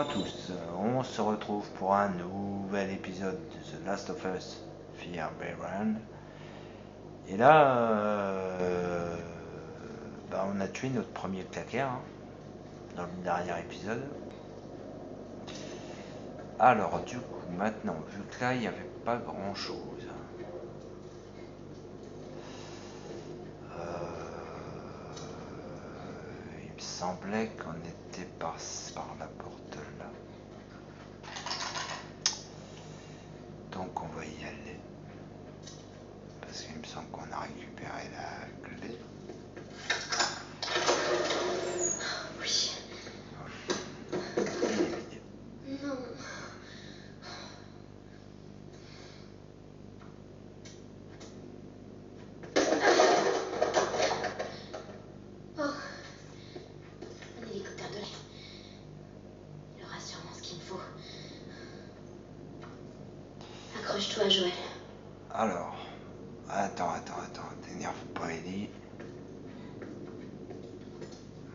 à tous, on se retrouve pour un nouvel épisode de The Last of Us Fear Bayern. Et là, on a tué notre premier claqueur dans le dernier épisode. Alors du coup, maintenant, vu que là, il n'y avait pas grand chose, il me semblait qu'on était passé par la porte là. Donc on va y aller. Parce qu'il me semble qu'on a récupéré la clé. Oui. Non. Oh. Un hélicoptère de l'air. Il aura sûrement ce qu'il me faut. Accroche-toi, Joël. Alors, attends, t'énerve pas, Ellie.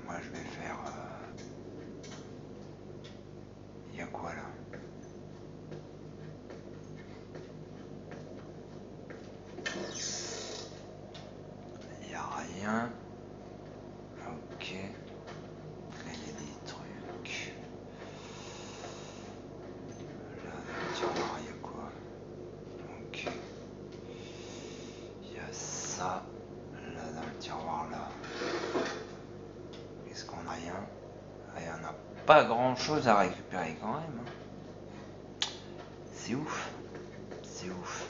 Moi, je vais faire... y a quoi, là? Y a rien. Ok. Là, y a des trucs. Là, dans le tiroir, y a quoi? Ok. Y a ça. Là, dans le tiroir, là. Qu'est-ce qu'on a? Rien. Ah, y en a pas grand-chose à récupérer quand même. C'est ouf. C'est ouf.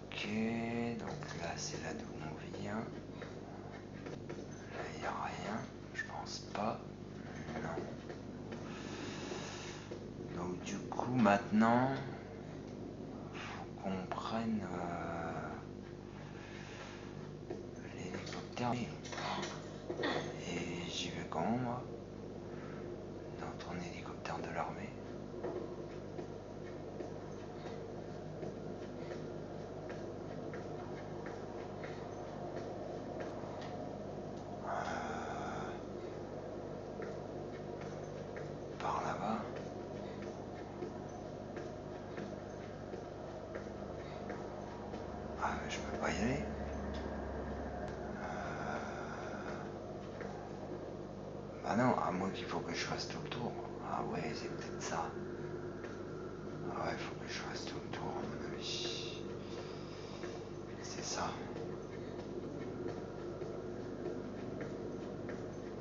Ok, donc là c'est là d'où on vient. Là il n'y a rien, je pense pas. Non. Donc du coup maintenant, faut qu'on prenne l'hélicoptère. Et j'y vais comment moi? Dans ton hélicoptère de l'armée. Par là-bas. Ah mais je peux pas y aller. Bah non, à moins qu'il faut que je fasse tout le tour. Ah ouais, c'est peut-être ça. Ah ouais, il faut que je fasse tout le tour à mon avis. C'est ça.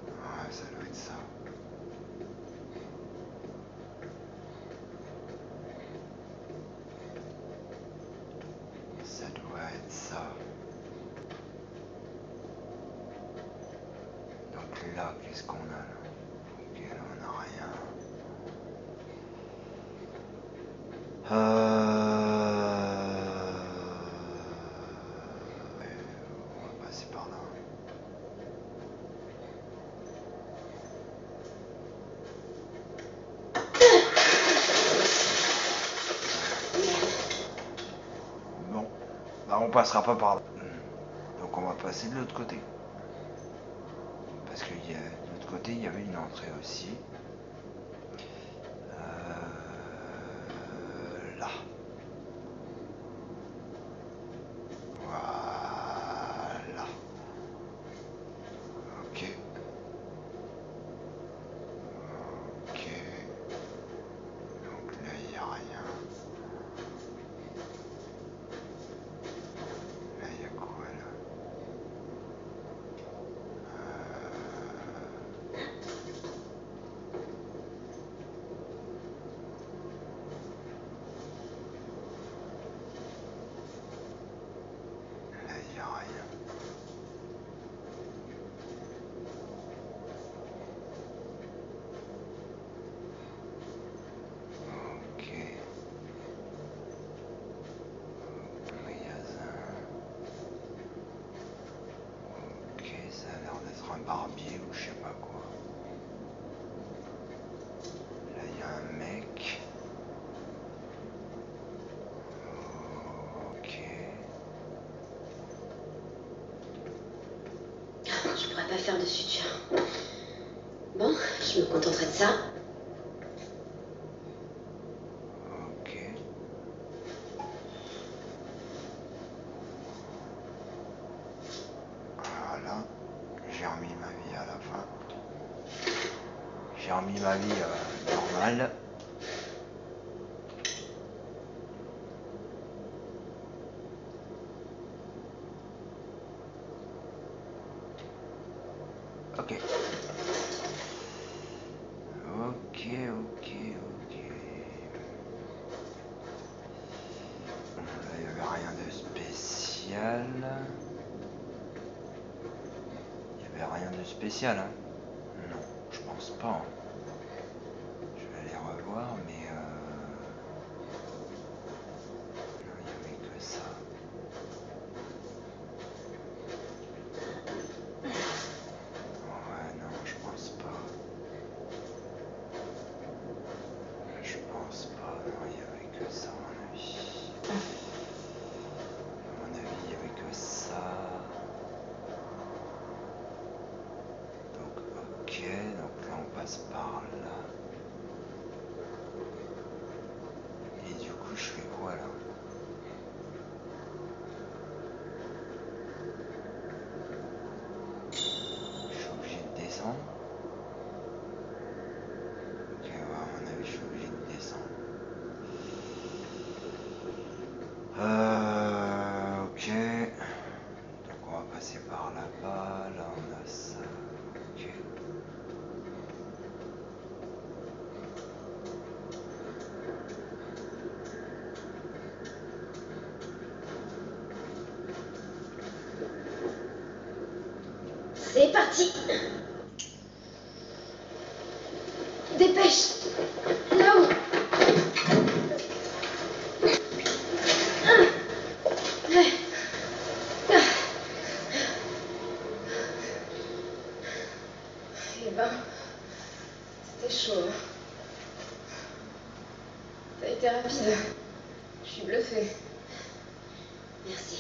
Ouais, ça doit être ça. Ça doit être ça. Donc là, qu'est-ce qu'on a là? Ok, là on n'a rien. Ouais, on va passer par là. Bon, bah on passera pas par là. Donc on va passer de l'autre côté. Parce que de l'autre côté, il y avait une entrée aussi. Là. Voilà. Ok. Ok. Donc là, il n'y a rien. Là, il y a quoi là? Là, il n'y a rien. Ok. Magasin. Ok, ça a l'air d'être un barbier ou je sais pas quoi. Là, il y a un mec. Ok. Je pourrais pas faire de suture. Bon, je me contenterai de ça. Ok. Voilà. J'ai remis ma vie à la fin. J'ai remis ma vie normale. Ok. Ok. Là, il n'y avait rien de spécial. Il n'y avait rien de spécial, hein? Non, je pense pas. Hein. Je vais aller revoir, mais non, il n'y avait que ça. Ouais, non, je pense pas. Je pense pas, non, il n'y avait que ça, à mon avis. À mon avis, il n'y avait que ça. Donc, ok, donc là, on passe par là. Et du coup, je fais quoi, là? Je suis obligé de descendre. Ok, ouais, à mon avis, je suis obligé de descendre. Ok. Donc on va passer par là-bas. Là, on a ça. Ok. C'est parti. Dépêche. Là-haut. Eh ben, c'était chaud. Hein. T'as été rapide. Je suis bluffée. Merci.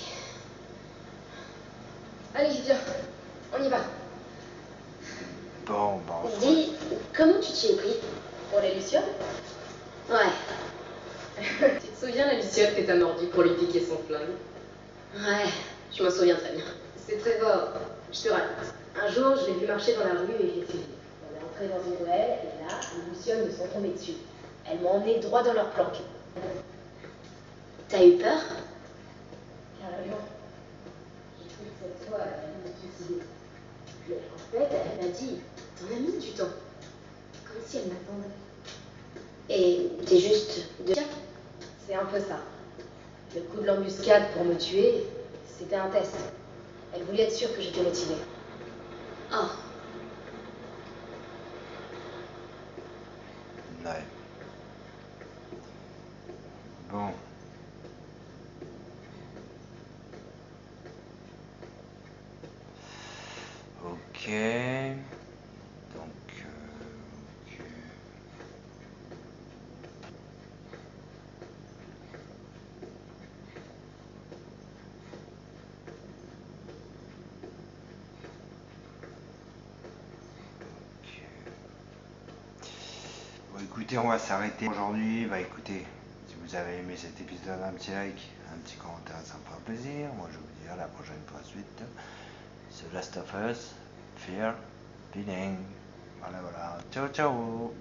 Allez, viens. On y va. Bon, Dis, comment tu t'y es pris? Pour la Lucioles? Ouais. Tu te souviens la Lucioles que t'as mordu pour lui piquer son flingue? Ouais, je m'en souviens très bien. C'est Trevor, je te raconte. Un jour, je l'ai vu marcher dans la rue et je l'ai suivi. On est entré dans une ruelle et là, les Lucioles me sont tombées dessus. Elles m'ont emmené droit dans leur planque. T'as eu peur? Carrément. J'ai cru que cette fois, elle allait me suicider. Mais en fait, elle m'a dit, t'en as mis du temps. Comme si elle m'attendait. Et t'es juste de... C'est un peu ça. Le coup de l'embuscade pour me tuer, c'était un test. Elle voulait être sûre que j'étais motivée. Oh, ouais. Bon. Ok. Donc, ok. Bon, écoutez, on va s'arrêter aujourd'hui. Bah écoutez, si vous avez aimé cet épisode, un petit like, un petit commentaire, ça me fera plaisir. Moi je vous dis à la prochaine fois suite. The Last of Us, Fear, Feeling. Voilà, voilà. Ciao, ciao.